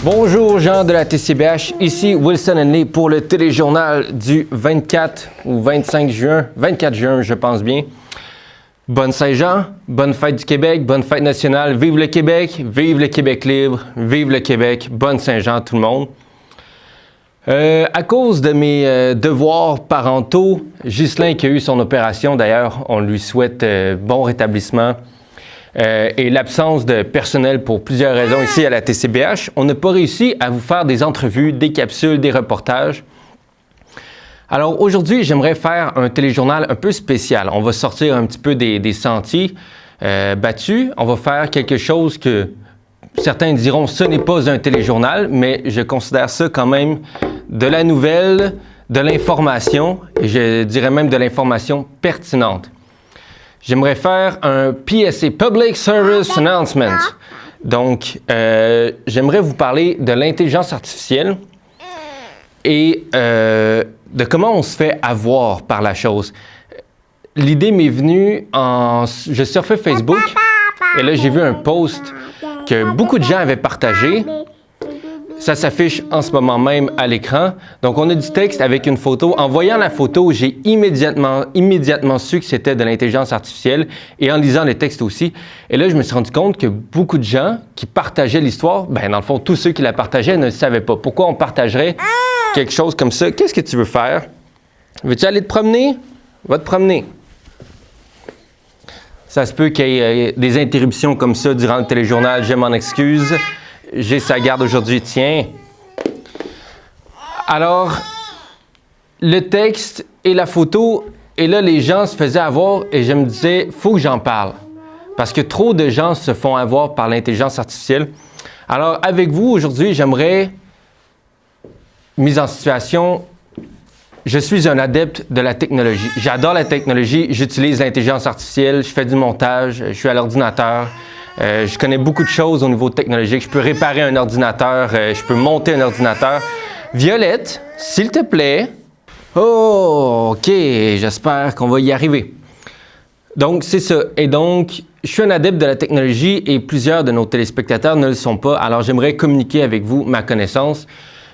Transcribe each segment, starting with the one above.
Bonjour gens de la TCBH, ici Wilson Henley pour le téléjournal du 24 ou 25 juin, 24 juin je pense bien. Bonne Saint-Jean, bonne fête du Québec, bonne fête nationale, vive le Québec libre, vive le Québec, bonne Saint-Jean tout le monde. À cause de mes devoirs parentaux, Ghislain qui a eu son opération d'ailleurs, on lui souhaite bon rétablissement. Et l'absence de personnel pour plusieurs raisons ici à la TCBH, on n'a pas réussi à vous faire des entrevues, des capsules, des reportages. Alors aujourd'hui, j'aimerais faire un téléjournal un peu spécial. On va sortir un petit peu des sentiers battus. On va faire quelque chose que certains diront ce n'est pas un téléjournal, mais je considère ça quand même de la nouvelle, de l'information, et je dirais même de l'information pertinente. J'aimerais faire un PSA, Public Service Announcement. Donc, j'aimerais vous parler de l'intelligence artificielle et de comment on se fait avoir par la chose. L'idée m'est venue je surfais Facebook et là, j'ai vu un post que beaucoup de gens avaient partagé. Ça s'affiche en ce moment même à l'écran. Donc, on a du texte avec une photo. En voyant la photo, j'ai immédiatement su que c'était de l'intelligence artificielle et en lisant les textes aussi. Et là, je me suis rendu compte que beaucoup de gens qui partageaient l'histoire, ben dans le fond, tous ceux qui la partageaient ne le savaient pas. Pourquoi on partagerait quelque chose comme ça? Qu'est-ce que tu veux faire? Veux-tu aller te promener? Va te promener. Ça se peut qu'il y ait des interruptions comme ça durant le téléjournal. Je m'en excuse. J'ai sa garde aujourd'hui, tiens. Alors, le texte et la photo, et là, les gens se faisaient avoir et je me disais, faut que j'en parle. Parce que trop de gens se font avoir par l'intelligence artificielle. Alors, avec vous, aujourd'hui, j'aimerais, mise en situation, je suis un adepte de la technologie. J'adore la technologie, j'utilise l'intelligence artificielle, je fais du montage, je suis à l'ordinateur. Je connais beaucoup de choses au niveau technologique. Je peux réparer un ordinateur, je peux monter un ordinateur. Violette, s'il te plaît. Oh, OK, j'espère qu'on va y arriver. Donc, c'est ça. Et donc, je suis un adepte de la technologie et plusieurs de nos téléspectateurs ne le sont pas. Alors, j'aimerais communiquer avec vous ma connaissance,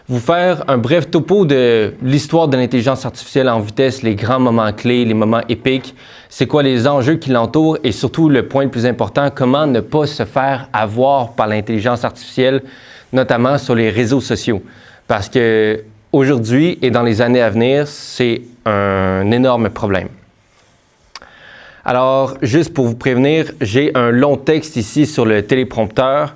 vous faire un bref topo de l'histoire de l'intelligence artificielle en vitesse, les grands moments clés, les moments épiques, c'est quoi les enjeux qui l'entourent et surtout le point le plus important, comment ne pas se faire avoir par l'intelligence artificielle, notamment sur les réseaux sociaux. Parce que aujourd'hui et dans les années à venir, c'est un énorme problème. Alors, juste pour vous prévenir, j'ai un long texte ici sur le téléprompteur.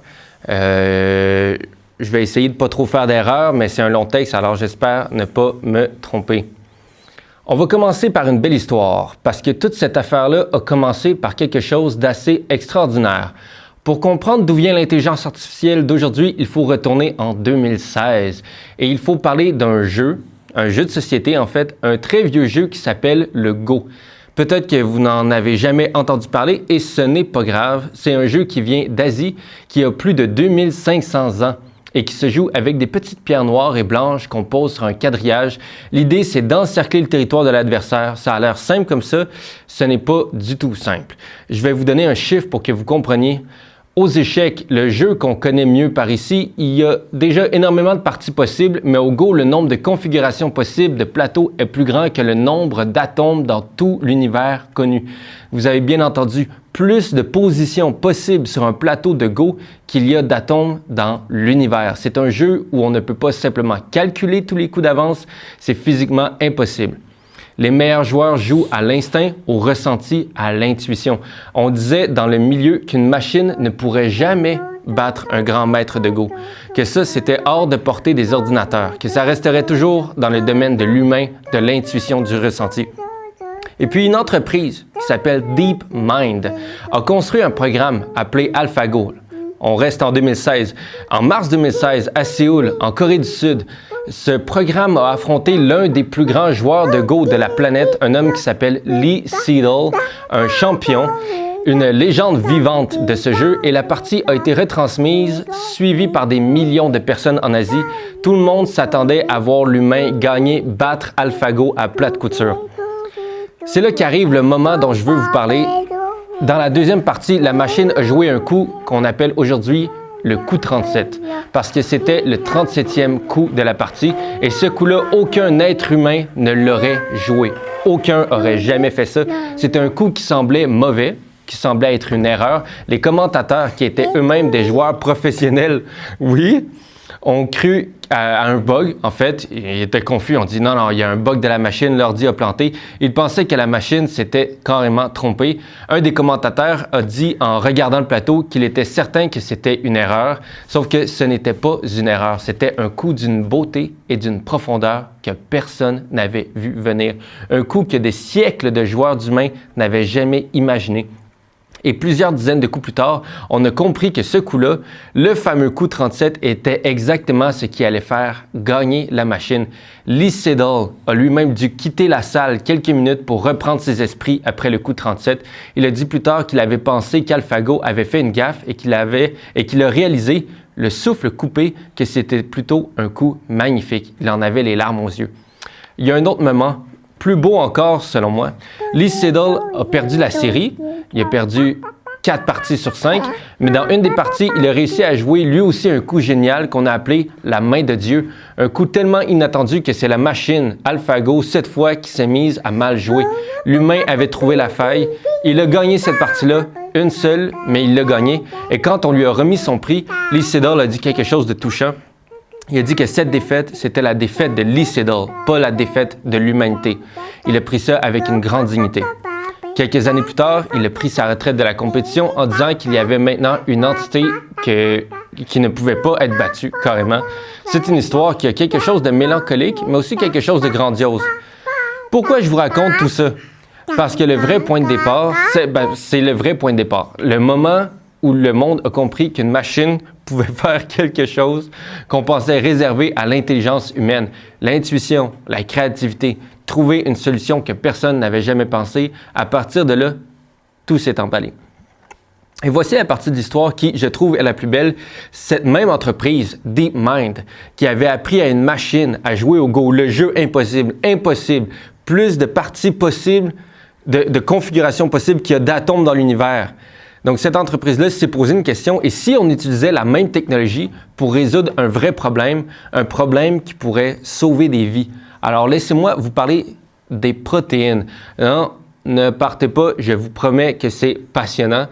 Je vais essayer de ne pas trop faire d'erreurs, mais c'est un long texte, alors j'espère ne pas me tromper. On va commencer par une belle histoire, parce que toute cette affaire-là a commencé par quelque chose d'assez extraordinaire. Pour comprendre d'où vient l'intelligence artificielle d'aujourd'hui, il faut retourner en 2016. Et il faut parler d'un jeu, un jeu de société en fait, un très vieux jeu qui s'appelle le Go. Peut-être que vous n'en avez jamais entendu parler et ce n'est pas grave. C'est un jeu qui vient d'Asie, qui a plus de 2500 ans. Et qui se joue avec des petites pierres noires et blanches qu'on pose sur un quadrillage. L'idée, c'est d'encercler le territoire de l'adversaire. Ça a l'air simple comme ça, ce n'est pas du tout simple. Je vais vous donner un chiffre pour que vous compreniez. Aux échecs, le jeu qu'on connaît mieux par ici, il y a déjà énormément de parties possibles, mais au Go, le nombre de configurations possibles de plateaux est plus grand que le nombre d'atomes dans tout l'univers connu. Vous avez bien entendu, plus de positions possibles sur un plateau de Go qu'il y a d'atomes dans l'univers. C'est un jeu où on ne peut pas simplement calculer tous les coups d'avance, c'est physiquement impossible. Les meilleurs joueurs jouent à l'instinct, au ressenti, à l'intuition. On disait dans le milieu qu'une machine ne pourrait jamais battre un grand maître de Go, que ça, c'était hors de portée des ordinateurs, que ça resterait toujours dans le domaine de l'humain, de l'intuition, du ressenti. Et puis une entreprise qui s'appelle DeepMind a construit un programme appelé AlphaGo. On reste en 2016. En mars 2016, à Séoul, en Corée du Sud, ce programme a affronté l'un des plus grands joueurs de Go de la planète, un homme qui s'appelle Lee Sedol, un champion, une légende vivante de ce jeu, et la partie a été retransmise, suivie par des millions de personnes en Asie. Tout le monde s'attendait à voir l'humain gagner, battre AlphaGo à plate couture. C'est là qu'arrive le moment dont je veux vous parler. Dans la deuxième partie, la machine a joué un coup qu'on appelle aujourd'hui le coup 37, parce que c'était le 37e coup de la partie, et ce coup-là, aucun être humain ne l'aurait joué. Aucun aurait jamais fait ça. C'était un coup qui semblait mauvais, qui semblait être une erreur. Les commentateurs, qui étaient eux-mêmes des joueurs professionnels, oui, ont cru à un bug. En fait, ils étaient confus. On dit non, il y a un bug de la machine, l'ordi a planté. Ils pensaient que la machine s'était carrément trompée. Un des commentateurs a dit en regardant le plateau qu'il était certain que c'était une erreur, sauf que ce n'était pas une erreur. C'était un coup d'une beauté et d'une profondeur que personne n'avait vu venir. Un coup que des siècles de joueurs d'humains n'avaient jamais imaginé. Et plusieurs dizaines de coups plus tard, on a compris que ce coup-là, le fameux coup 37, était exactement ce qui allait faire gagner la machine. Lee Sedol a lui-même dû quitter la salle quelques minutes pour reprendre ses esprits après le coup 37. Il a dit plus tard qu'il avait pensé qu'AlphaGo avait fait une gaffe et qu'il a réalisé, le souffle coupé, que c'était plutôt un coup magnifique. Il en avait les larmes aux yeux. Il y a un autre moment, plus beau encore selon moi. Lee Sedol a perdu la série. Il a perdu 4 parties sur 5, mais dans une des parties, il a réussi à jouer lui aussi un coup génial qu'on a appelé la main de Dieu. Un coup tellement inattendu que c'est la machine AlphaGo, cette fois, qui s'est mise à mal jouer. L'humain avait trouvé la faille. Il a gagné cette partie-là, une seule, mais il l'a gagnée. Et quand on lui a remis son prix, Lee Sedol a dit quelque chose de touchant. Il a dit que cette défaite, c'était la défaite de Lee Sedol, pas la défaite de l'humanité. Il a pris ça avec une grande dignité. Quelques années plus tard, il a pris sa retraite de la compétition en disant qu'il y avait maintenant une entité qui ne pouvait pas être battue, carrément. C'est une histoire qui a quelque chose de mélancolique, mais aussi quelque chose de grandiose. Pourquoi je vous raconte tout ça? Parce que le vrai point de départ, c'est le vrai point de départ. Le moment où le monde a compris qu'une machine pouvait faire quelque chose qu'on pensait réservé à l'intelligence humaine, l'intuition, la créativité, trouver une solution que personne n'avait jamais pensé. À partir de là, tout s'est emballé. Et voici la partie de l'histoire qui, je trouve, est la plus belle. Cette même entreprise, DeepMind, qui avait appris à une machine à jouer au Go, le jeu impossible, plus de parties possibles, de configurations possibles qu'il y a d'atomes dans l'univers. Donc, cette entreprise-là s'est posé une question, et si on utilisait la même technologie pour résoudre un vrai problème, un problème qui pourrait sauver des vies? Alors, laissez-moi vous parler des protéines. Non, ne partez pas, je vous promets que c'est passionnant.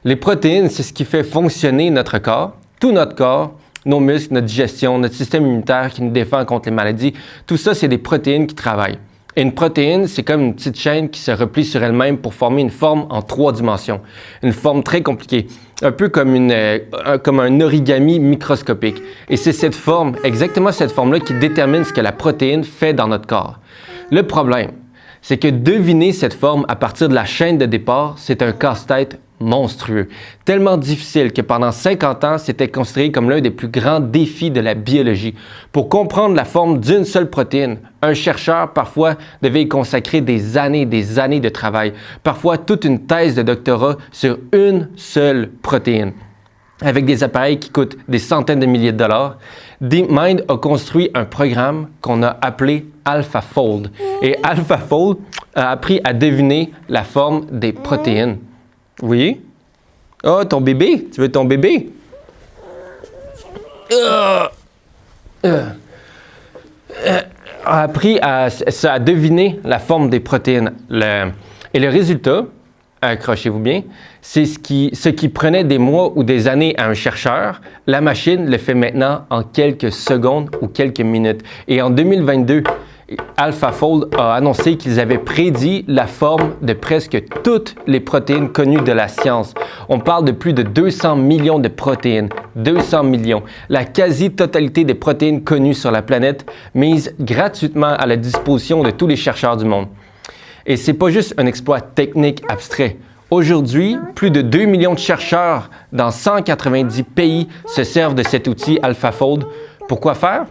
Les protéines, c'est ce qui fait fonctionner notre corps, tout notre corps, nos muscles, notre digestion, notre système immunitaire qui nous défend contre les maladies. Tout ça, c'est des protéines qui travaillent. Et une protéine, c'est comme une petite chaîne qui se replie sur elle-même pour former une forme en 3 dimensions. Une forme très compliquée, un peu comme un origami microscopique. Et c'est cette forme, exactement cette forme-là, qui détermine ce que la protéine fait dans notre corps. Le problème, c'est que deviner cette forme à partir de la chaîne de départ, c'est un casse-tête monstrueux. Tellement difficile que pendant 50 ans, c'était considéré comme l'un des plus grands défis de la biologie. Pour comprendre la forme d'une seule protéine, un chercheur parfois devait y consacrer des années de travail, parfois toute une thèse de doctorat sur une seule protéine. Avec des appareils qui coûtent des centaines de milliers de dollars, DeepMind a construit un programme qu'on a appelé AlphaFold. Et AlphaFold a appris à deviner la forme des protéines. Oui? Oh, ton bébé? Tu veux ton bébé? A appris à deviner la forme des protéines. Et le résultat, accrochez-vous bien, c'est ce qui prenait des mois ou des années à un chercheur, la machine le fait maintenant en quelques secondes ou quelques minutes. Et en 2022, AlphaFold a annoncé qu'ils avaient prédit la forme de presque toutes les protéines connues de la science. On parle de plus de 200 millions de protéines. 200 millions. La quasi-totalité des protéines connues sur la planète mise gratuitement à la disposition de tous les chercheurs du monde. Et c'est pas juste un exploit technique abstrait. Aujourd'hui, plus de 2 millions de chercheurs dans 190 pays se servent de cet outil AlphaFold. Pourquoi faire?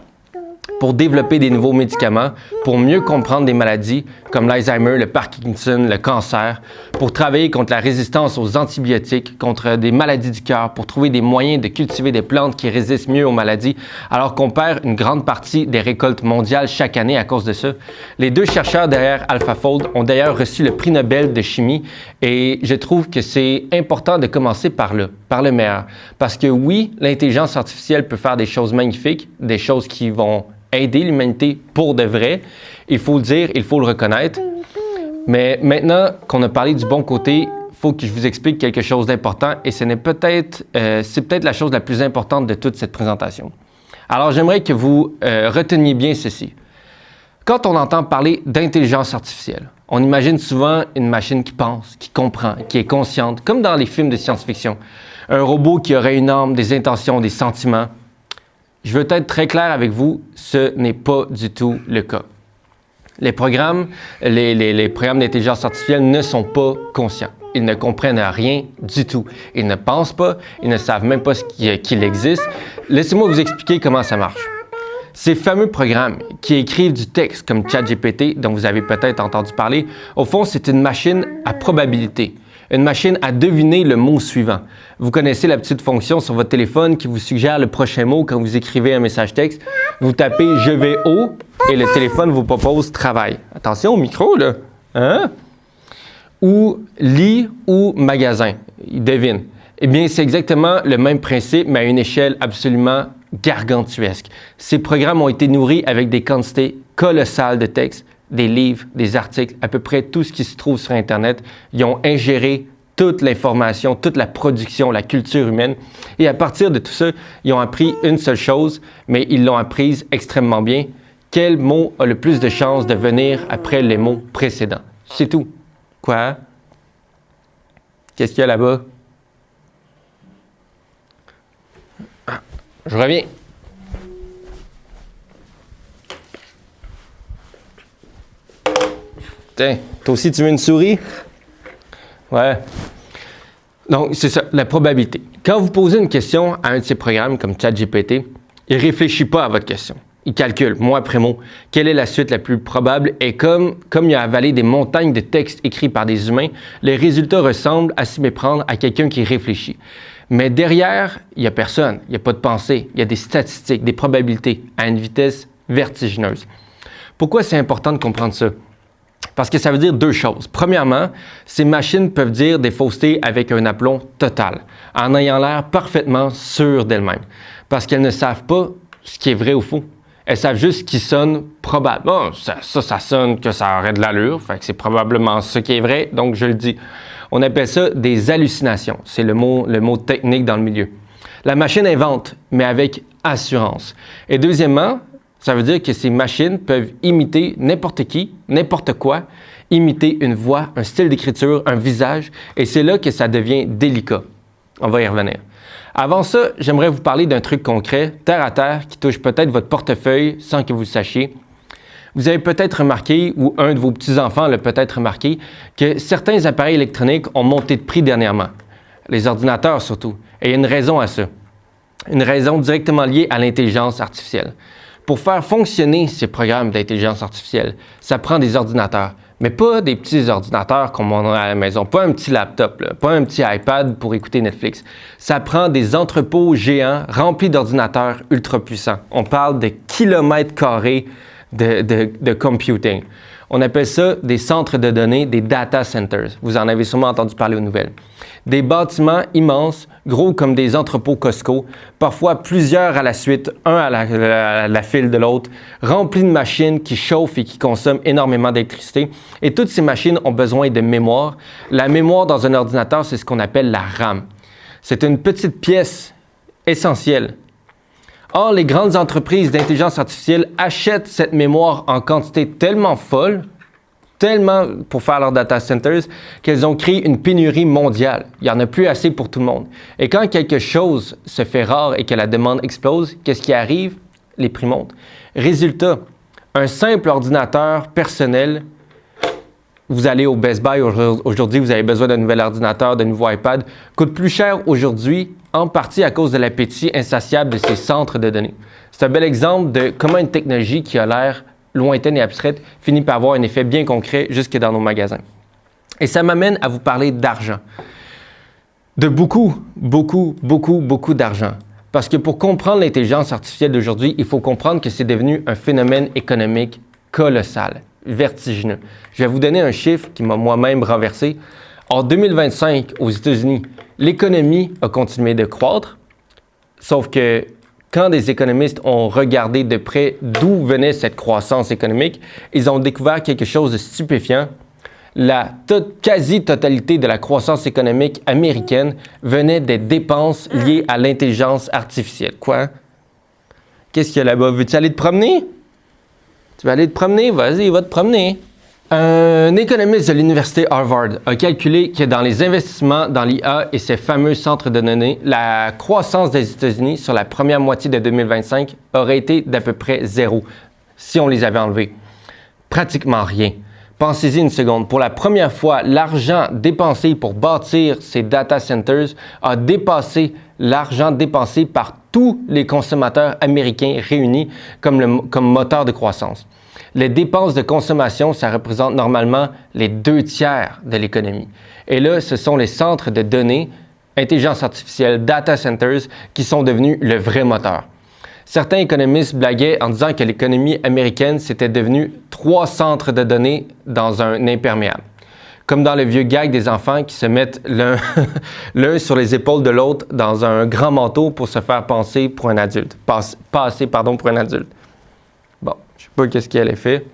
Pour développer des nouveaux médicaments, pour mieux comprendre des maladies comme l'Alzheimer, le Parkinson, le cancer, pour travailler contre la résistance aux antibiotiques, contre des maladies du cœur, pour trouver des moyens de cultiver des plantes qui résistent mieux aux maladies, alors qu'on perd une grande partie des récoltes mondiales chaque année à cause de ça. Les 2 chercheurs derrière AlphaFold ont d'ailleurs reçu le prix Nobel de chimie et je trouve que c'est important de commencer par là, par le meilleur. Parce que oui, l'intelligence artificielle peut faire des choses magnifiques, des choses qui vont aider l'humanité pour de vrai. Il faut le dire, il faut le reconnaître. Mais maintenant qu'on a parlé du bon côté, il faut que je vous explique quelque chose d'important et c'est peut-être la chose la plus importante de toute cette présentation. Alors, j'aimerais que vous reteniez bien ceci. Quand on entend parler d'intelligence artificielle, on imagine souvent une machine qui pense, qui comprend, qui est consciente, comme dans les films de science-fiction. Un robot qui aurait une âme, des intentions, des sentiments. Je veux être très clair avec vous, ce n'est pas du tout le cas. Les programmes d'intelligence artificielle ne sont pas conscients. Ils ne comprennent rien du tout. Ils ne pensent pas, ils ne savent même pas qu'il existe. Laissez-moi vous expliquer comment ça marche. Ces fameux programmes qui écrivent du texte comme ChatGPT, dont vous avez peut-être entendu parler, au fond, c'est une machine à probabilité, une machine à deviner le mot suivant. Vous connaissez la petite fonction sur votre téléphone qui vous suggère le prochain mot quand vous écrivez un message texte. Vous tapez « Je vais au » et le téléphone vous propose « Travail ». Attention au micro, là. Hein? Ou « Lit » ou « Magasin ». Il devine. Eh bien, c'est exactement le même principe, mais à une échelle absolument gargantuesque. Ces programmes ont été nourris avec des quantités colossales de textes, des livres, des articles, à peu près tout ce qui se trouve sur Internet. Ils ont ingéré toute l'information, toute la production, la culture humaine. Et à partir de tout ça, ils ont appris une seule chose, mais ils l'ont apprise extrêmement bien. Quel mot a le plus de chances de venir après les mots précédents? C'est tout. Quoi? Qu'est-ce qu'il y a là-bas? Je reviens. Tiens, toi aussi tu veux une souris? Ouais. Donc, c'est ça, la probabilité. Quand vous posez une question à un de ces programmes comme ChatGPT, il ne réfléchit pas à votre question. Il calcule, mot après mot, quelle est la suite la plus probable et comme il a avalé des montagnes de textes écrits par des humains, les résultats ressemblent à s'y méprendre à quelqu'un qui réfléchit. Mais derrière, il n'y a personne, il n'y a pas de pensée, il y a des statistiques, des probabilités à une vitesse vertigineuse. Pourquoi c'est important de comprendre ça? Parce que ça veut dire deux choses. Premièrement, ces machines peuvent dire des faussetés avec un aplomb total, en ayant l'air parfaitement sûres d'elles-mêmes, parce qu'elles ne savent pas ce qui est vrai ou faux. Elles savent juste ce qui sonne probable. Bon, ça sonne que ça aurait de l'allure, fait que c'est probablement ce qui est vrai, donc je le dis. On appelle ça des hallucinations. C'est le mot technique dans le milieu. La machine invente, mais avec assurance. Et deuxièmement, ça veut dire que ces machines peuvent imiter n'importe qui, n'importe quoi, imiter une voix, un style d'écriture, un visage, et c'est là que ça devient délicat. On va y revenir. Avant ça, j'aimerais vous parler d'un truc concret, terre à terre, qui touche peut-être votre portefeuille sans que vous le sachiez. Vous avez peut-être remarqué, ou un de vos petits-enfants l'a peut-être remarqué, que certains appareils électroniques ont monté de prix dernièrement. Les ordinateurs surtout. Et il y a une raison à ça. Une raison directement liée à l'intelligence artificielle. Pour faire fonctionner ces programmes d'intelligence artificielle, ça prend des ordinateurs. Mais pas des petits ordinateurs comme on a à la maison, pas un petit laptop, là, pas un petit iPad pour écouter Netflix. Ça prend des entrepôts géants remplis d'ordinateurs ultra puissants. On parle de kilomètres carrés de computing. On appelle ça des centres de données, des data centers. Vous en avez sûrement entendu parler aux nouvelles. Des bâtiments immenses, gros comme des entrepôts Costco, parfois plusieurs à la suite, un à la file de l'autre, remplis de machines qui chauffent et qui consomment énormément d'électricité. Et toutes ces machines ont besoin de mémoire. La mémoire dans un ordinateur, c'est ce qu'on appelle la RAM. C'est une petite pièce essentielle. Or, les grandes entreprises d'intelligence artificielle achètent cette mémoire en quantité tellement folle, tellement pour faire leurs data centers, qu'elles ont créé une pénurie mondiale. Il n'y en a plus assez pour tout le monde. Et quand quelque chose se fait rare et que la demande explose, qu'est-ce qui arrive? Les prix montent. Résultat, un simple ordinateur personnel, vous allez au Best Buy aujourd'hui, vous avez besoin d'un nouvel ordinateur, d'un nouveau iPad, coûte plus cher aujourd'hui, en partie à cause de l'appétit insatiable de ces centres de données. C'est un bel exemple de comment une technologie qui a l'air lointaine et abstraite finit par avoir un effet bien concret jusque dans nos magasins. Et ça m'amène à vous parler d'argent. De beaucoup d'argent. Parce que pour comprendre l'intelligence artificielle d'aujourd'hui, il faut comprendre que c'est devenu un phénomène économique colossal, vertigineux. Je vais vous donner un chiffre qui m'a moi-même renversé. En 2025, aux États-Unis, L'économie a continué de croître, sauf que quand des économistes ont regardé de près d'où venait cette croissance économique, ils ont découvert quelque chose de stupéfiant. La quasi-totalité de la croissance économique américaine venait des dépenses liées à l'intelligence artificielle. Quoi? Qu'est-ce qu'il y a là-bas? Veux-tu aller te promener? Tu vas aller te promener? Vas-y, va te promener. Un économiste de l'université Harvard a calculé que dans les investissements dans l'IA et ses fameux centres de données, la croissance des États-Unis sur la première moitié de 2025 aurait été d'à peu près zéro si on les avait enlevés. Pratiquement rien. Pensez-y une seconde. Pour la première fois, l'argent dépensé pour bâtir ces data centers a dépassé l'argent dépensé par tous les consommateurs américains réunis comme moteur de croissance. Les dépenses de consommation, ça représente normalement les 2/3 de l'économie. Et là, ce sont les centres de données, intelligence artificielle, data centers, qui sont devenus le vrai moteur. Certains économistes blaguaient en disant que l'économie américaine, c'était devenu 3 centres de données dans un imperméable. Comme dans le vieux gag des enfants qui se mettent l'un sur les épaules de l'autre dans un grand manteau pour se faire passer pour un adulte. Passer pour un adulte. Bon, je ne sais pas qu'est-ce qu'elle a fait.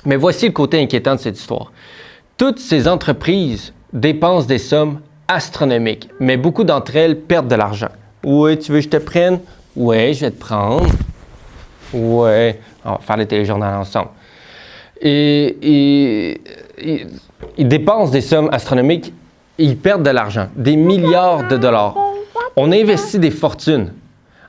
Mais voici le côté inquiétant de cette histoire. Toutes ces entreprises dépensent des sommes astronomiques, mais beaucoup d'entre elles perdent de l'argent. Oui, tu veux que je te prenne? Oui, je vais te prendre. Oui, on va faire le téléjournal ensemble. Ils dépensent des sommes astronomiques et ils perdent de l'argent, des milliards de dollars. On investit des fortunes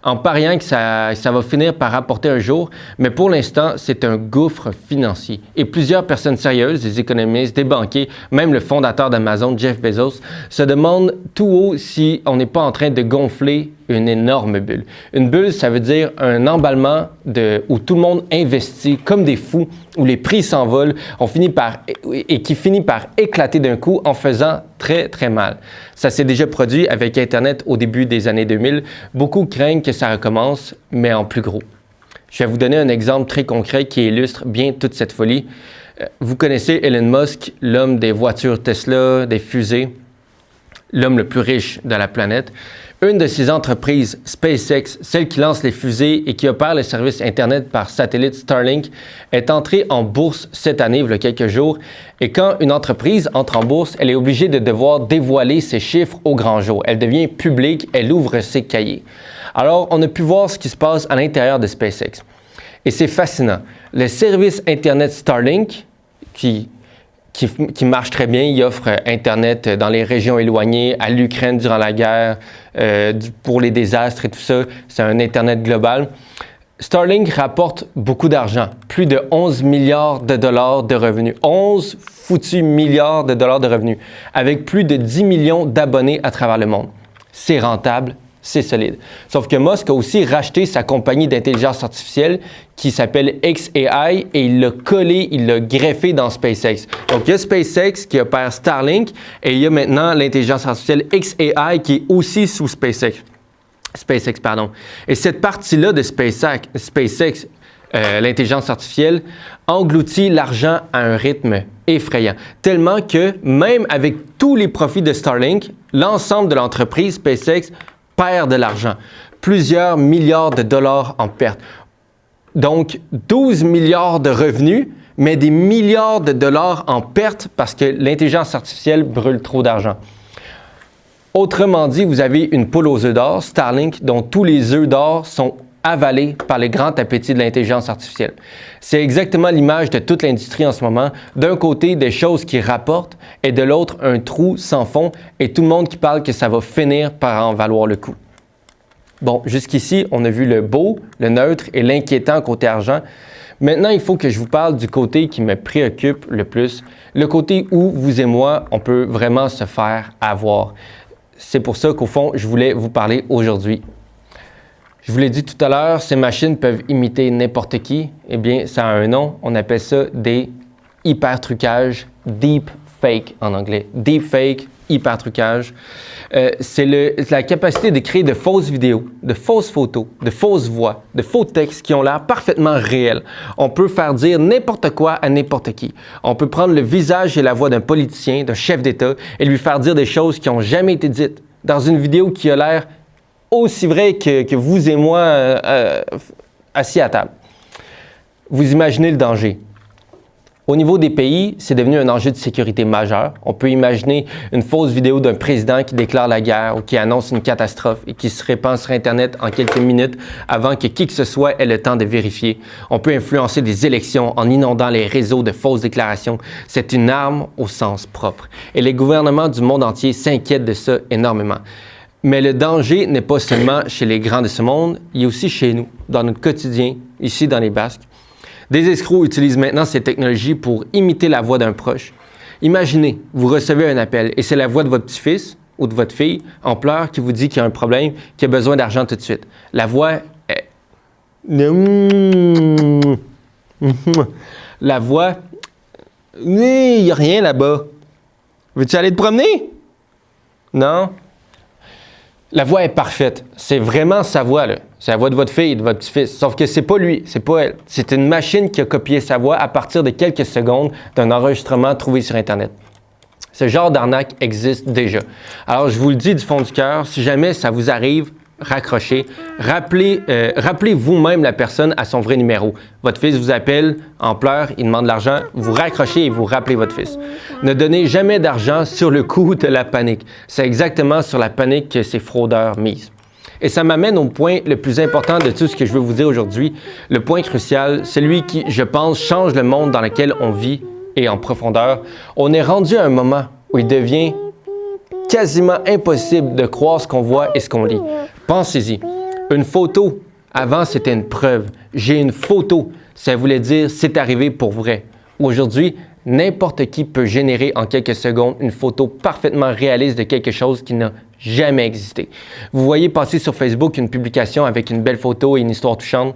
en pariant que ça va finir par rapporter un jour, mais pour l'instant, c'est un gouffre financier. Et plusieurs personnes sérieuses, des économistes, des banquiers, même le fondateur d'Amazon, Jeff Bezos, se demandent tout haut si on n'est pas en train de gonfler une énorme bulle. Une bulle, ça veut dire un emballement où tout le monde investit comme des fous, où les prix s'envolent, et qui finit par éclater d'un coup en faisant très, très mal. Ça s'est déjà produit avec Internet au début des années 2000. Beaucoup craignent que ça recommence, mais en plus gros. Je vais vous donner un exemple très concret qui illustre bien toute cette folie. Vous connaissez Elon Musk, l'homme des voitures Tesla, des fusées, l'homme le plus riche de la planète. Une de ses entreprises, SpaceX, celle qui lance les fusées et qui opère le service Internet par satellite Starlink, est entrée en bourse cette année, il y a quelques jours. Et quand une entreprise entre en bourse, elle est obligée de devoir dévoiler ses chiffres au grand jour. Elle devient publique, elle ouvre ses cahiers. Alors, on a pu voir ce qui se passe à l'intérieur de SpaceX. Et c'est fascinant. Le service Internet Starlink, qui marche très bien. Il offre Internet dans les régions éloignées, à l'Ukraine durant la guerre, pour les désastres et tout ça. C'est un Internet global. Starlink rapporte beaucoup d'argent, plus de 11 milliards de dollars de revenus. 11 foutus milliards de dollars de revenus, avec plus de 10 millions d'abonnés à travers le monde. C'est rentable. C'est solide. Sauf que Musk a aussi racheté sa compagnie d'intelligence artificielle qui s'appelle xAI et il l'a collé, il l'a greffé dans SpaceX. Donc, il y a SpaceX qui opère Starlink et il y a maintenant l'intelligence artificielle xAI qui est aussi sous SpaceX. Et cette partie-là de SpaceX, l'intelligence artificielle, engloutit l'argent à un rythme effrayant. Tellement que même avec tous les profits de Starlink, l'ensemble de l'entreprise SpaceX perd de l'argent. Plusieurs milliards de dollars en perte. Donc, 12 milliards de revenus, mais des milliards de dollars en perte parce que l'intelligence artificielle brûle trop d'argent. Autrement dit, vous avez une poule aux œufs d'or, Starlink, dont tous les œufs d'or sont avalés par le grand appétit de l'intelligence artificielle. C'est exactement l'image de toute l'industrie en ce moment. D'un côté, des choses qui rapportent et de l'autre, un trou sans fond et tout le monde qui parle que ça va finir par en valoir le coup. Bon, jusqu'ici, on a vu le beau, le neutre et l'inquiétant côté argent. Maintenant, il faut que je vous parle du côté qui me préoccupe le plus, le côté où vous et moi, on peut vraiment se faire avoir. C'est pour ça qu'au fond, je voulais vous parler aujourd'hui. Je vous l'ai dit tout à l'heure, ces machines peuvent imiter n'importe qui. Eh bien, ça a un nom. On appelle ça des hyper-trucages, deep fake en anglais. Deep fake, hyper-trucage. C'est la capacité de créer de fausses vidéos, de fausses photos, de fausses voix, de faux textes qui ont l'air parfaitement réels. On peut faire dire n'importe quoi à n'importe qui. On peut prendre le visage et la voix d'un politicien, d'un chef d'État et lui faire dire des choses qui n'ont jamais été dites. dans une vidéo qui a l'air aussi vraie que vous et moi assis à table. Vous imaginez le danger. Au niveau des pays, c'est devenu un enjeu de sécurité majeur. On peut imaginer une fausse vidéo d'un président qui déclare la guerre ou qui annonce une catastrophe et qui se répand sur Internet en quelques minutes avant que qui que ce soit ait le temps de vérifier. On peut influencer des élections en inondant les réseaux de fausses déclarations. C'est une arme au sens propre. Et les gouvernements du monde entier s'inquiètent de ça énormément. Mais le danger n'est pas seulement chez les grands de ce monde, il est aussi chez nous, dans notre quotidien, ici dans les Basques. Des escrocs utilisent maintenant ces technologies pour imiter la voix d'un proche. Imaginez, vous recevez un appel et c'est la voix de votre petit-fils ou de votre fille en pleurs qui vous dit qu'il y a un problème, qu'il a besoin d'argent tout de suite. La voix est... La voix... Il n'y a rien là-bas. Veux-tu aller te promener? Non? La voix est parfaite. C'est vraiment sa voix, là. C'est la voix de votre fille, de votre petit-fils. Sauf que c'est pas lui, c'est pas elle. C'est une machine qui a copié sa voix à partir de quelques secondes d'un enregistrement trouvé sur Internet. Ce genre d'arnaque existe déjà. Alors, je vous le dis du fond du cœur, si jamais ça vous arrive, raccrochez. Rappelez vous-même la personne à son vrai numéro. Votre fils vous appelle en pleurs, il demande de l'argent, vous raccrochez et vous rappelez votre fils. Ne donnez jamais d'argent sur le coup de la panique. C'est exactement sur la panique que ces fraudeurs misent. Et ça m'amène au point le plus important de tout ce que je veux vous dire aujourd'hui, le point crucial, celui qui, je pense, change le monde dans lequel on vit et en profondeur. On est rendu à un moment où il devient quasiment impossible de croire ce qu'on voit et ce qu'on lit. Pensez-y. Une photo, avant c'était une preuve. J'ai une photo, ça voulait dire c'est arrivé pour vrai. Aujourd'hui, n'importe qui peut générer en quelques secondes une photo parfaitement réaliste de quelque chose qui n'a jamais existé. Vous voyez passer sur Facebook une publication avec une belle photo et une histoire touchante.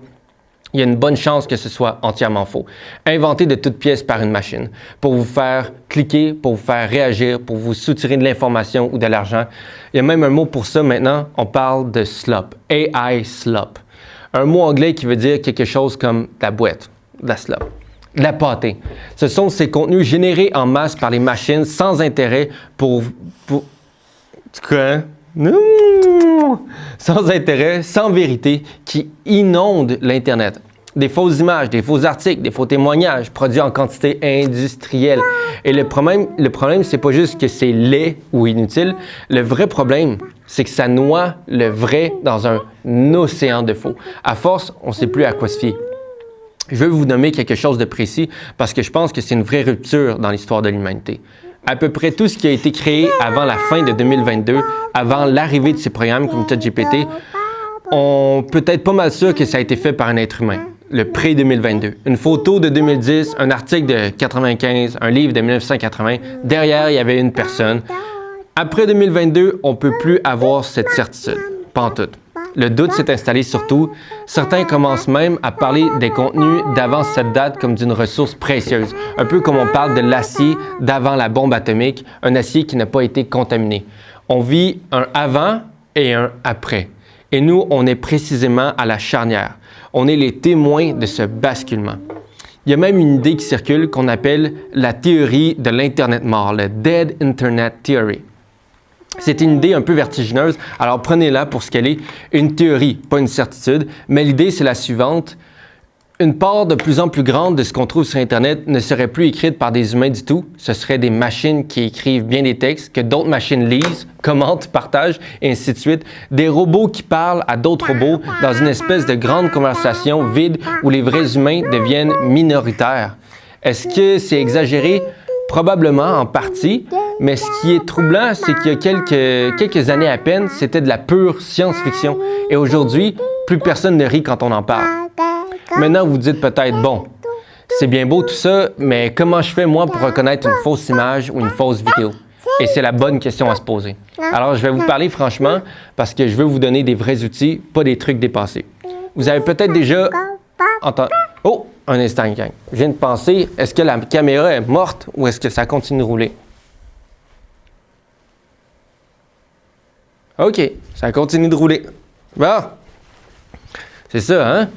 Il y a une bonne chance que ce soit entièrement faux. Inventé de toutes pièces par une machine pour vous faire cliquer, pour vous faire réagir, pour vous soutirer de l'information ou de l'argent. Il y a même un mot pour ça maintenant, on parle de slop, AI slop. Un mot anglais qui veut dire quelque chose comme de la boîte, de la slop. De la pâtée. Ce sont ces contenus générés en masse par les machines sans intérêt sans intérêt, sans vérité, qui inondent l'Internet. Des fausses images, des faux articles, des faux témoignages produits en quantité industrielle. Et le problème, c'est pas juste que c'est laid ou inutile. Le vrai problème, c'est que ça noie le vrai dans un océan de faux. À force, on ne sait plus à quoi se fier. Je veux vous nommer quelque chose de précis parce que je pense que c'est une vraie rupture dans l'histoire de l'humanité. À peu près tout ce qui a été créé avant la fin de 2022, avant l'arrivée de ces programmes comme ChatGPT, on peut être pas mal sûr que ça a été fait par un être humain, le pré-2022. Une photo de 2010, un article de 95, un livre de 1980, derrière, il y avait une personne. Après 2022, on ne peut plus avoir cette certitude, pas en tout. Le doute s'est installé surtout. Certains commencent même à parler des contenus d'avant cette date comme d'une ressource précieuse. Un peu comme on parle de l'acier d'avant la bombe atomique, un acier qui n'a pas été contaminé. On vit un avant et un après. Et nous, on est précisément à la charnière. On est les témoins de ce basculement. Il y a même une idée qui circule qu'on appelle la théorie de l'Internet mort, le Dead Internet Theory. C'est une idée un peu vertigineuse, alors prenez-la pour ce qu'elle est, une théorie, pas une certitude, mais l'idée c'est la suivante. Une part de plus en plus grande de ce qu'on trouve sur Internet ne serait plus écrite par des humains du tout, ce seraient des machines qui écrivent bien des textes, que d'autres machines lisent, commentent, partagent, et ainsi de suite. Des robots qui parlent à d'autres robots dans une espèce de grande conversation vide où les vrais humains deviennent minoritaires. Est-ce que c'est exagéré? Probablement, en partie, mais ce qui est troublant, c'est qu'il y a quelques années à peine, c'était de la pure science-fiction. Et aujourd'hui, plus personne ne rit quand on en parle. Maintenant, vous dites peut-être, bon, c'est bien beau tout ça, mais comment je fais, moi, pour reconnaître une fausse image ou une fausse vidéo? Et c'est la bonne question à se poser. Alors, je vais vous parler franchement, parce que je veux vous donner des vrais outils, pas des trucs dépassés. Vous avez peut-être déjà entendu... Oh! Un instant, gang. Je viens de penser, est-ce que la caméra est morte ou est-ce que ça continue de rouler? OK, ça continue de rouler. Bon, c'est ça, hein?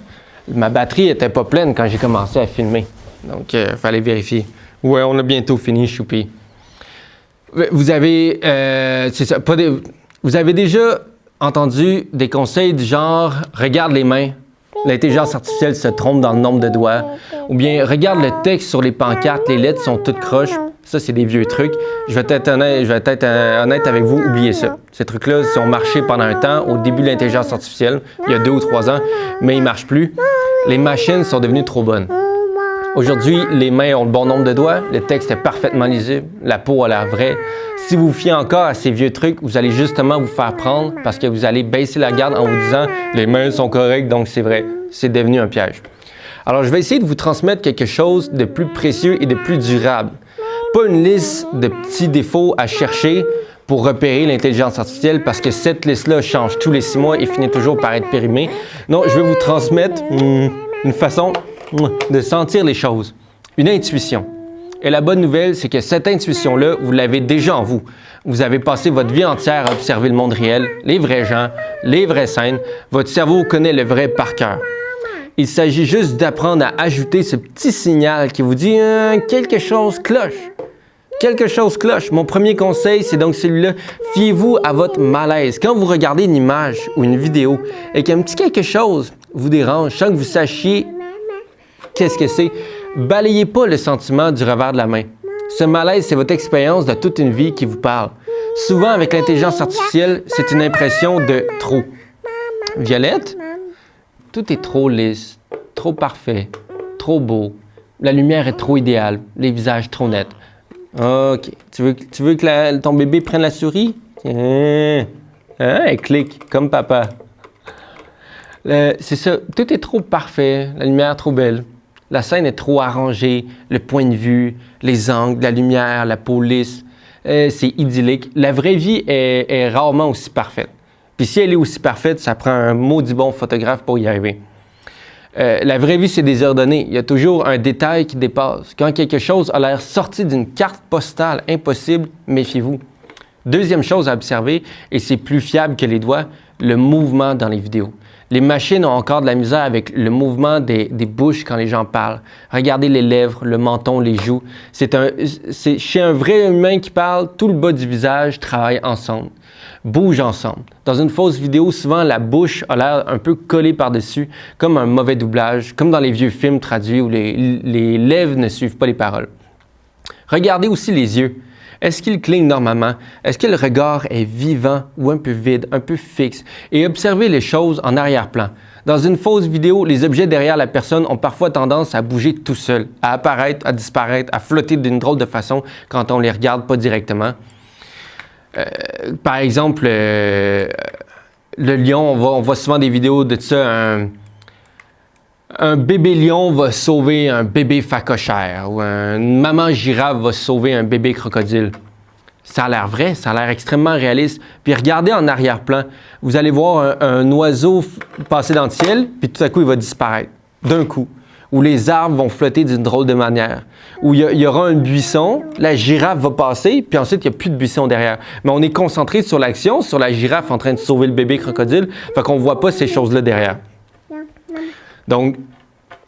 Ma batterie n'était pas pleine quand j'ai commencé à filmer. Donc, il fallait vérifier. Ouais, on a bientôt fini, choupi. Vous avez, c'est ça, Vous avez déjà entendu des conseils du genre « regarde les mains, l'intelligence artificielle se trompe dans le nombre de doigts » ou bien « regarde le texte sur les pancartes, les lettres sont toutes croches ». Ça, c'est des vieux trucs. Je vais être honnête avec vous, oubliez ça. Ces trucs-là, ils ont marché pendant un temps, au début de l'intelligence artificielle, il y a 2 ou 3 ans, mais ils ne marchent plus. Les machines sont devenues trop bonnes. Aujourd'hui, les mains ont le bon nombre de doigts, le texte est parfaitement lisible, la peau a l'air vraie. Si vous vous fiez encore à ces vieux trucs, vous allez justement vous faire prendre parce que vous allez baisser la garde en vous disant « les mains sont correctes, donc c'est vrai ». C'est devenu un piège. Alors, je vais essayer de vous transmettre quelque chose de plus précieux et de plus durable. Pas une liste de petits défauts à chercher pour repérer l'intelligence artificielle parce que cette liste-là change tous les 6 mois et finit toujours par être périmée. Non, je vais vous transmettre une façon de sentir les choses, une intuition. Et la bonne nouvelle, c'est que cette intuition-là, vous l'avez déjà en vous. Vous avez passé votre vie entière à observer le monde réel, les vrais gens, les vraies scènes. Votre cerveau connaît le vrai par cœur. Il s'agit juste d'apprendre à ajouter ce petit signal qui vous dit quelque chose cloche. Quelque chose cloche. Mon premier conseil, c'est donc celui-là. Fiez-vous à votre malaise. Quand vous regardez une image ou une vidéo et qu'un petit quelque chose vous dérange, sans que vous sachiez qu'est-ce que c'est, balayez pas le sentiment du revers de la main. Ce malaise, c'est votre expérience de toute une vie qui vous parle. Souvent, avec l'intelligence artificielle, c'est une impression de trop. Violette, tout est trop lisse, trop parfait, trop beau. La lumière est trop idéale, les visages trop nets. OK. Tu veux que ton bébé prenne la souris? Elle clique, comme papa. C'est ça, tout est trop parfait, la lumière trop belle. La scène est trop arrangée, le point de vue, les angles, la lumière, la peau lisse. C'est idyllique. La vraie vie est rarement aussi parfaite. Puis si elle est aussi parfaite, ça prend un maudit bon photographe pour y arriver. La vraie vie, c'est désordonné. Il y a toujours un détail qui dépasse. Quand quelque chose a l'air sorti d'une carte postale impossible, méfiez-vous. Deuxième chose à observer, et c'est plus fiable que les doigts, le mouvement dans les vidéos. Les machines ont encore de la misère avec le mouvement des bouches quand les gens parlent. Regardez les lèvres, le menton, les joues. Chez un vrai humain qui parle, tout le bas du visage travaille ensemble, bouge ensemble. Dans une fausse vidéo, souvent la bouche a l'air un peu collée par-dessus, comme un mauvais doublage, comme dans les vieux films traduits où les lèvres ne suivent pas les paroles. Regardez aussi les yeux. Est-ce qu'il cligne normalement? Est-ce que le regard est vivant ou un peu vide, un peu fixe? Et observez les choses en arrière-plan. Dans une fausse vidéo, les objets derrière la personne ont parfois tendance à bouger tout seuls, à apparaître, à disparaître, à flotter d'une drôle de façon quand on les regarde pas directement. Par exemple, le lion, on voit souvent des vidéos de ça, un bébé lion va sauver un bébé phacochère ou une maman girafe va sauver un bébé crocodile. Ça a l'air vrai, ça a l'air extrêmement réaliste. Puis regardez en arrière-plan, vous allez voir un oiseau passer dans le ciel, puis tout à coup, il va disparaître d'un coup. Ou les arbres vont flotter d'une drôle de manière. Ou il y aura un buisson, la girafe va passer, puis ensuite, il n'y a plus de buisson derrière. Mais on est concentré sur l'action, sur la girafe en train de sauver le bébé crocodile, fait qu'on ne voit pas ces choses-là derrière. Donc,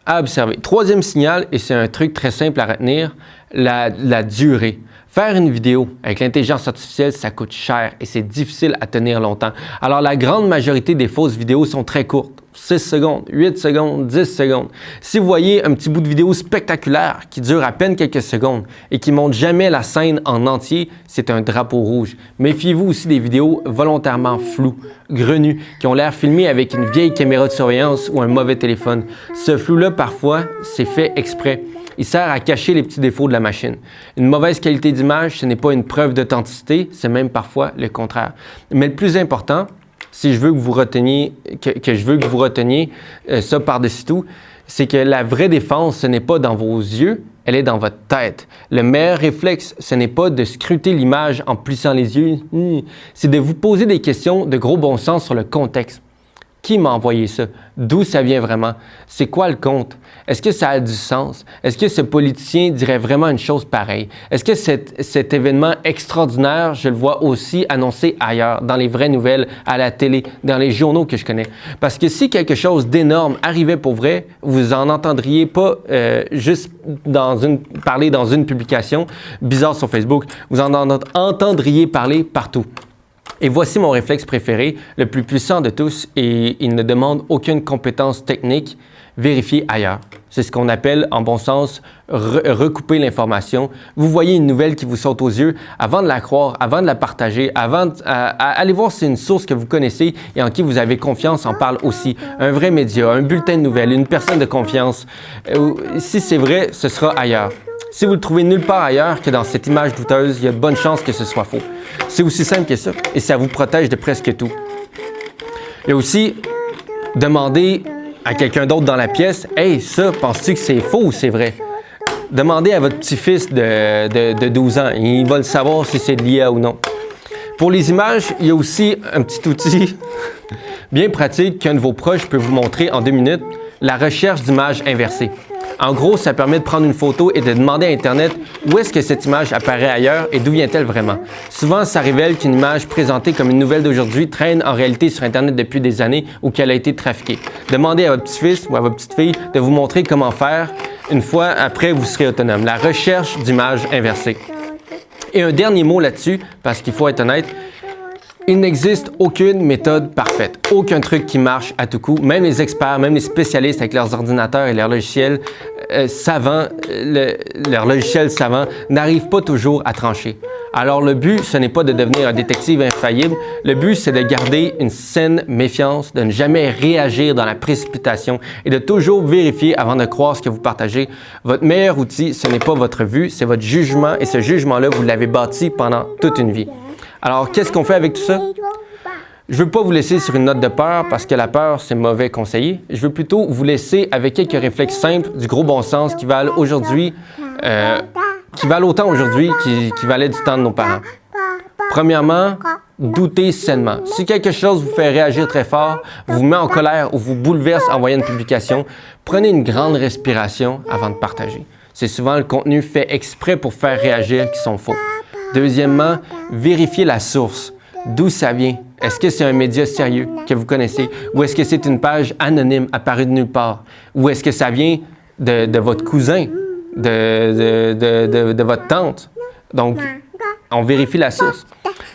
à observer. Troisième signal, et c'est un truc très simple à retenir, la durée. Faire une vidéo avec l'intelligence artificielle, ça coûte cher et c'est difficile à tenir longtemps. Alors, la grande majorité des fausses vidéos sont très courtes. 6 secondes, 8 secondes, 10 secondes. Si vous voyez un petit bout de vidéo spectaculaire qui dure à peine quelques secondes et qui ne montre jamais la scène en entier, c'est un drapeau rouge. Méfiez-vous aussi des vidéos volontairement floues, grenues, qui ont l'air filmées avec une vieille caméra de surveillance ou un mauvais téléphone. Ce flou-là, parfois, c'est fait exprès. Il sert à cacher les petits défauts de la machine. Une mauvaise qualité d'image, ce n'est pas une preuve d'authenticité, c'est même parfois le contraire. Mais le plus important, si je veux que vous reteniez, ça par-dessus tout, c'est que la vraie défense, ce n'est pas dans vos yeux, elle est dans votre tête. Le meilleur réflexe, ce n'est pas de scruter l'image en plissant les yeux, c'est de vous poser des questions de gros bon sens sur le contexte. Qui m'a envoyé ça? D'où ça vient vraiment? C'est quoi le compte? Est-ce que ça a du sens? Est-ce que ce politicien dirait vraiment une chose pareille? Est-ce que cet événement extraordinaire, je le vois aussi annoncé ailleurs, dans les vraies nouvelles, à la télé, dans les journaux que je connais? Parce que si quelque chose d'énorme arrivait pour vrai, vous en entendriez pas juste parler dans une publication bizarre sur Facebook, vous en entendriez parler partout. Et voici mon réflexe préféré, le plus puissant de tous, et il ne demande aucune compétence technique, vérifier ailleurs. C'est ce qu'on appelle, en bon sens, recouper l'information. Vous voyez une nouvelle qui vous saute aux yeux, avant de la croire, avant de la partager, allez voir si c'est une source que vous connaissez et en qui vous avez confiance en parle aussi. Un vrai média, un bulletin de nouvelles, une personne de confiance. Si c'est vrai, ce sera ailleurs. Si vous le trouvez nulle part ailleurs que dans cette image douteuse, il y a de bonnes chances que ce soit faux. C'est aussi simple que ça, et ça vous protège de presque tout. Il y a aussi demander à quelqu'un d'autre dans la pièce, « Hey, ça, penses-tu que c'est faux ou c'est vrai? » Demandez à votre petit-fils de 12 ans, il va le savoir si c'est de l'IA ou non. Pour les images, il y a aussi un petit outil bien pratique qu'un de vos proches peut vous montrer en 2 minutes, la recherche d'images inversées. En gros, ça permet de prendre une photo et de demander à Internet où est-ce que cette image apparaît ailleurs et d'où vient-elle vraiment. Souvent, ça révèle qu'une image présentée comme une nouvelle d'aujourd'hui traîne en réalité sur Internet depuis des années ou qu'elle a été trafiquée. Demandez à votre petit-fils ou à votre petite-fille de vous montrer comment faire. Une fois après, vous serez autonome. La recherche d'images inversées. Et un dernier mot là-dessus, parce qu'il faut être honnête, il n'existe aucune méthode parfaite, aucun truc qui marche à tout coup. Même les experts, même les spécialistes avec leurs ordinateurs et leurs logiciels savants, leurs logiciels savants n'arrivent pas toujours à trancher. Alors le but, ce n'est pas de devenir un détective infaillible. Le but, c'est de garder une saine méfiance, de ne jamais réagir dans la précipitation et de toujours vérifier avant de croire ce que vous partagez. Votre meilleur outil, ce n'est pas votre vue, c'est votre jugement et ce jugement-là, vous l'avez bâti pendant toute une vie. Alors, qu'est-ce qu'on fait avec tout ça? Je ne veux pas vous laisser sur une note de peur parce que la peur, c'est mauvais conseiller. Je veux plutôt vous laisser avec quelques réflexes simples du gros bon sens qui valent aujourd'hui, qui valent autant aujourd'hui qu'ils valaient du temps de nos parents. Premièrement, doutez sainement. Si quelque chose vous fait réagir très fort, vous met en colère ou vous bouleverse en voyant une publication, prenez une grande respiration avant de partager. C'est souvent le contenu fait exprès pour faire réagir qui sont faux. Deuxièmement, vérifiez la source. D'où ça vient? Est-ce que c'est un média sérieux que vous connaissez? Ou est-ce que c'est une page anonyme apparue de nulle part? Ou est-ce que ça vient de votre cousin, de votre tante? Donc, on vérifie la source.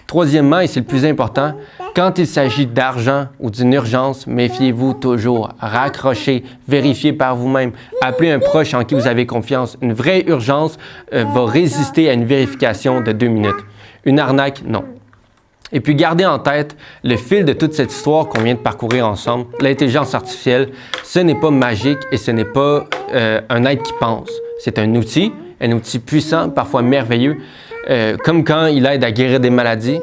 Troisièmement, et c'est le plus important, quand il s'agit d'argent ou d'une urgence, méfiez-vous toujours. Raccrochez, vérifiez par vous-même. Appelez un proche en qui vous avez confiance. Une vraie urgence va résister à une vérification de 2 minutes. Une arnaque, non. Et puis, gardez en tête le fil de toute cette histoire qu'on vient de parcourir ensemble. L'intelligence artificielle, ce n'est pas magique et ce n'est pas un être qui pense. C'est un outil puissant, parfois merveilleux, comme quand il aide à guérir des maladies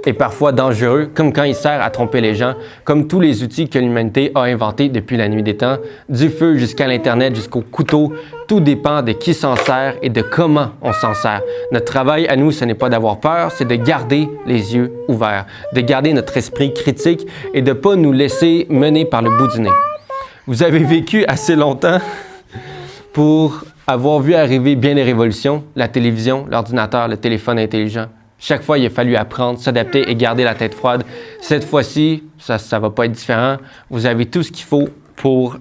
et parfois dangereux, comme quand il sert à tromper les gens, comme tous les outils que l'humanité a inventés depuis la nuit des temps, du feu jusqu'à l'Internet, jusqu'au couteau, tout dépend de qui s'en sert et de comment on s'en sert. Notre travail à nous, ce n'est pas d'avoir peur, c'est de garder les yeux ouverts, de garder notre esprit critique et de ne pas nous laisser mener par le bout du nez. Vous avez vécu assez longtemps pour avoir vu arriver bien des révolutions, la télévision, l'ordinateur, le téléphone intelligent. Chaque fois, il a fallu apprendre, s'adapter et garder la tête froide. Cette fois-ci, ça ne va pas être différent. Vous avez tout ce qu'il faut pour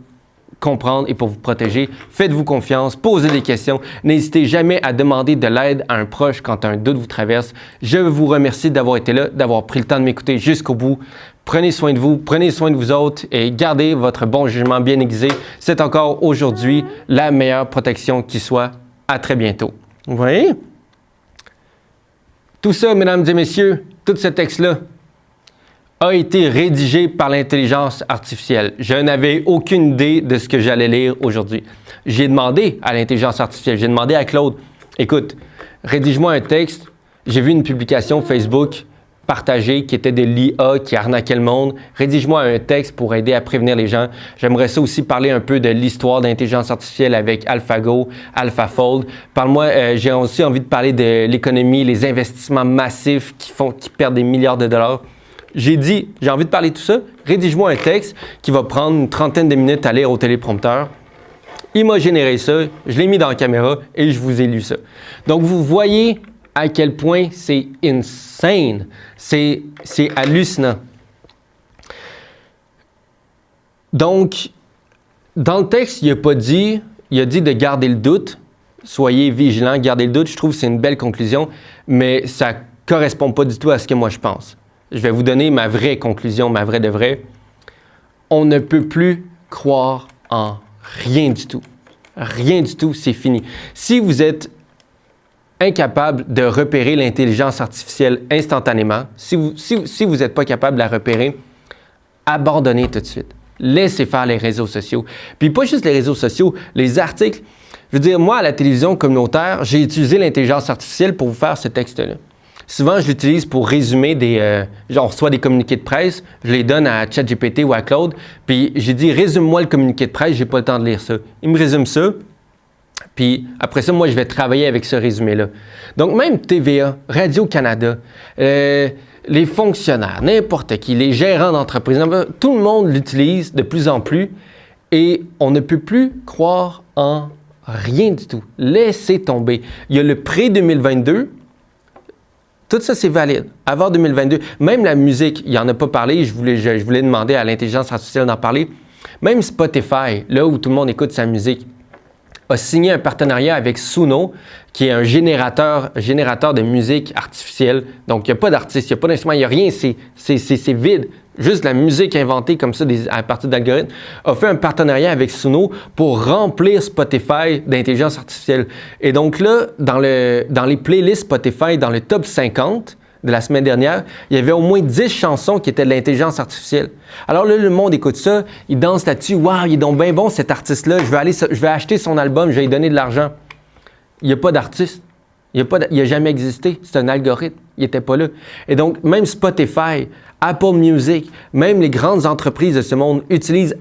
comprendre et pour vous protéger. Faites-vous confiance, posez des questions. N'hésitez jamais à demander de l'aide à un proche quand un doute vous traverse. Je vous remercie d'avoir été là, d'avoir pris le temps de m'écouter jusqu'au bout. Prenez soin de vous, prenez soin de vous autres et gardez votre bon jugement bien aiguisé. C'est encore aujourd'hui la meilleure protection qui soit. À très bientôt. Vous voyez? Tout ça, mesdames et messieurs, tout ce texte-là a été rédigé par l'intelligence artificielle. Je n'avais aucune idée de ce que j'allais lire aujourd'hui. J'ai demandé à l'intelligence artificielle, j'ai demandé à Claude, écoute, rédige-moi un texte. J'ai vu une publication Facebook partagée qui était de l'IA qui arnaquait le monde. Rédige-moi un texte pour aider à prévenir les gens. J'aimerais ça aussi parler un peu de l'histoire d'intelligence artificielle avec AlphaGo, AlphaFold. Parle-moi, j'ai aussi envie de parler de l'économie, les investissements massifs qui perdent des milliards de dollars. J'ai dit, j'ai envie de parler de tout ça. Rédige-moi un texte qui va prendre une trentaine de minutes à lire au téléprompteur. Il m'a généré ça, je l'ai mis dans la caméra et je vous ai lu ça. Donc, vous voyez à quel point c'est insane, c'est hallucinant. Donc, dans le texte, il a dit de garder le doute, soyez vigilants, gardez le doute. Je trouve que c'est une belle conclusion, mais ça ne correspond pas du tout à ce que moi je pense. je vais vous donner ma vraie conclusion, ma vraie de vraie. On ne peut plus croire en rien du tout. Rien du tout, c'est fini. Si vous êtes incapable de repérer l'intelligence artificielle instantanément, si vous n'êtes pas capable de la repérer, abandonnez tout de suite. Laissez faire les réseaux sociaux. Puis pas juste les réseaux sociaux, les articles. Je veux dire, moi, à la télévision communautaire, j'ai utilisé l'intelligence artificielle pour vous faire ce texte-là. Souvent, je l'utilise pour résumer on reçoit des communiqués de presse, je les donne à ChatGPT ou à Claude, puis j'ai dit, résume-moi le communiqué de presse, j'ai pas le temps de lire ça. Il me résume ça, puis après ça, moi, je vais travailler avec ce résumé-là. Donc, même TVA, Radio-Canada, les fonctionnaires, n'importe qui, les gérants d'entreprise, tout le monde l'utilise de plus en plus et on ne peut plus croire en rien du tout. Laissez tomber. Il y a le pré-2022. Tout ça, c'est valide. Avant 2022, même la musique, il n'y en a pas parlé. Je voulais demander à l'intelligence artificielle d'en parler. Même Spotify, là où tout le monde écoute sa musique, a signé un partenariat avec Suno, qui est un générateur de musique artificielle. Donc, il n'y a pas d'artiste, il n'y a pas d'instrument, il n'y a rien, c'est vide. Juste la musique inventée comme ça à partir d'algorithmes a fait un partenariat avec Suno pour remplir Spotify d'intelligence artificielle. Et donc là, dans les playlists Spotify, dans le top 50 de la semaine dernière, il y avait au moins 10 chansons qui étaient de l'intelligence artificielle. Alors là, le monde écoute ça, il danse là-dessus. « Wow, il est donc bien bon cet artiste-là, je vais acheter son album, je vais lui donner de l'argent. » Il n'y a pas d'artiste. Il n'a jamais existé. C'est un algorithme. Il n'était pas là. Et donc, même Spotify, Apple Music, même les grandes entreprises de ce monde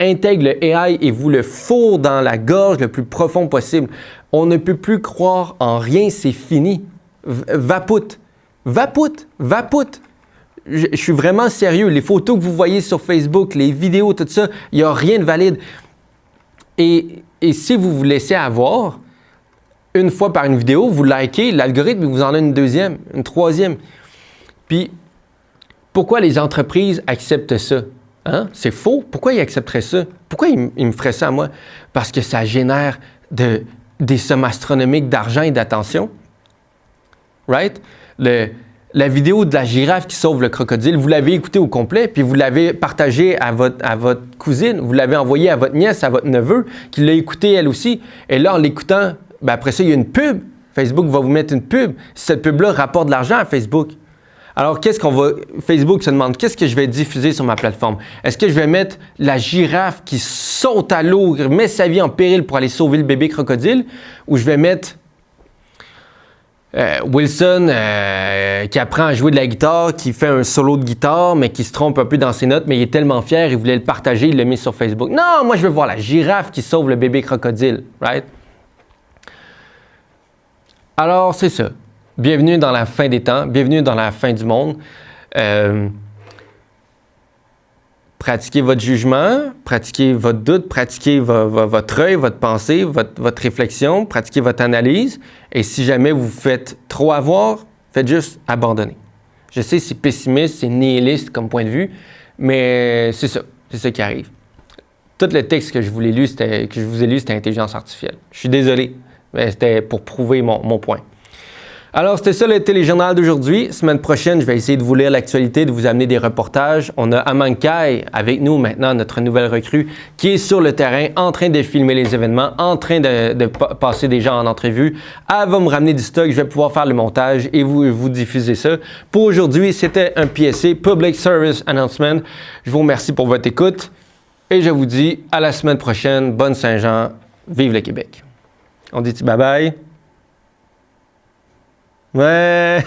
intègrent le AI et vous le fourrent dans la gorge le plus profond possible. On ne peut plus croire en rien, c'est fini. Vapoute. Je suis vraiment sérieux. Les photos que vous voyez sur Facebook, les vidéos, tout ça, il n'y a rien de valide. Et si vous vous laissez avoir, une fois par une vidéo, vous likez, l'algorithme vous en donne une deuxième, une troisième. Puis, pourquoi les entreprises acceptent ça? Hein? C'est faux. Pourquoi ils accepteraient ça? Pourquoi ils me feraient ça à moi? Parce que ça génère des sommes astronomiques d'argent et d'attention. Right? La vidéo de la girafe qui sauve le crocodile, vous l'avez écoutée au complet, puis vous l'avez partagée à votre cousine, vous l'avez envoyée à votre nièce, à votre neveu, qui l'a écoutée elle aussi. Et là, en l'écoutant, ben après ça, il y a une pub. Facebook va vous mettre une pub. Cette pub-là rapporte de l'argent à Facebook. Alors, Facebook se demande, qu'est-ce que je vais diffuser sur ma plateforme? Est-ce que je vais mettre la girafe qui saute à l'eau, met sa vie en péril pour aller sauver le bébé crocodile? Ou je vais mettre Wilson qui apprend à jouer de la guitare, qui fait un solo de guitare, mais qui se trompe un peu dans ses notes, mais il est tellement fier, il voulait le partager, il l'a mis sur Facebook. Non, moi je veux voir la girafe qui sauve le bébé crocodile, right? Alors, c'est ça. Bienvenue dans la fin des temps, bienvenue dans la fin du monde. Pratiquez votre jugement, pratiquez votre doute, pratiquez votre œil, votre pensée, votre réflexion, pratiquez votre analyse. Et si jamais vous vous faites trop avoir, faites juste abandonner. Je sais, c'est pessimiste, c'est nihiliste comme point de vue, mais c'est ça qui arrive. Tout le texte que je vous ai lu, c'était intelligence artificielle. Je suis désolé, mais c'était pour prouver mon point. Alors, c'était ça le téléjournal d'aujourd'hui. Semaine prochaine, je vais essayer de vous lire l'actualité, de vous amener des reportages. On a Amankai avec nous maintenant, notre nouvelle recrue, qui est sur le terrain, en train de filmer les événements, en train de passer des gens en entrevue. Elle va me ramener du stock, je vais pouvoir faire le montage et vous diffuser ça. Pour aujourd'hui, c'était un PSA, Public Service Announcement. Je vous remercie pour votre écoute et je vous dis à la semaine prochaine. Bonne Saint-Jean, vive le Québec. On dit bye-bye? Ouais.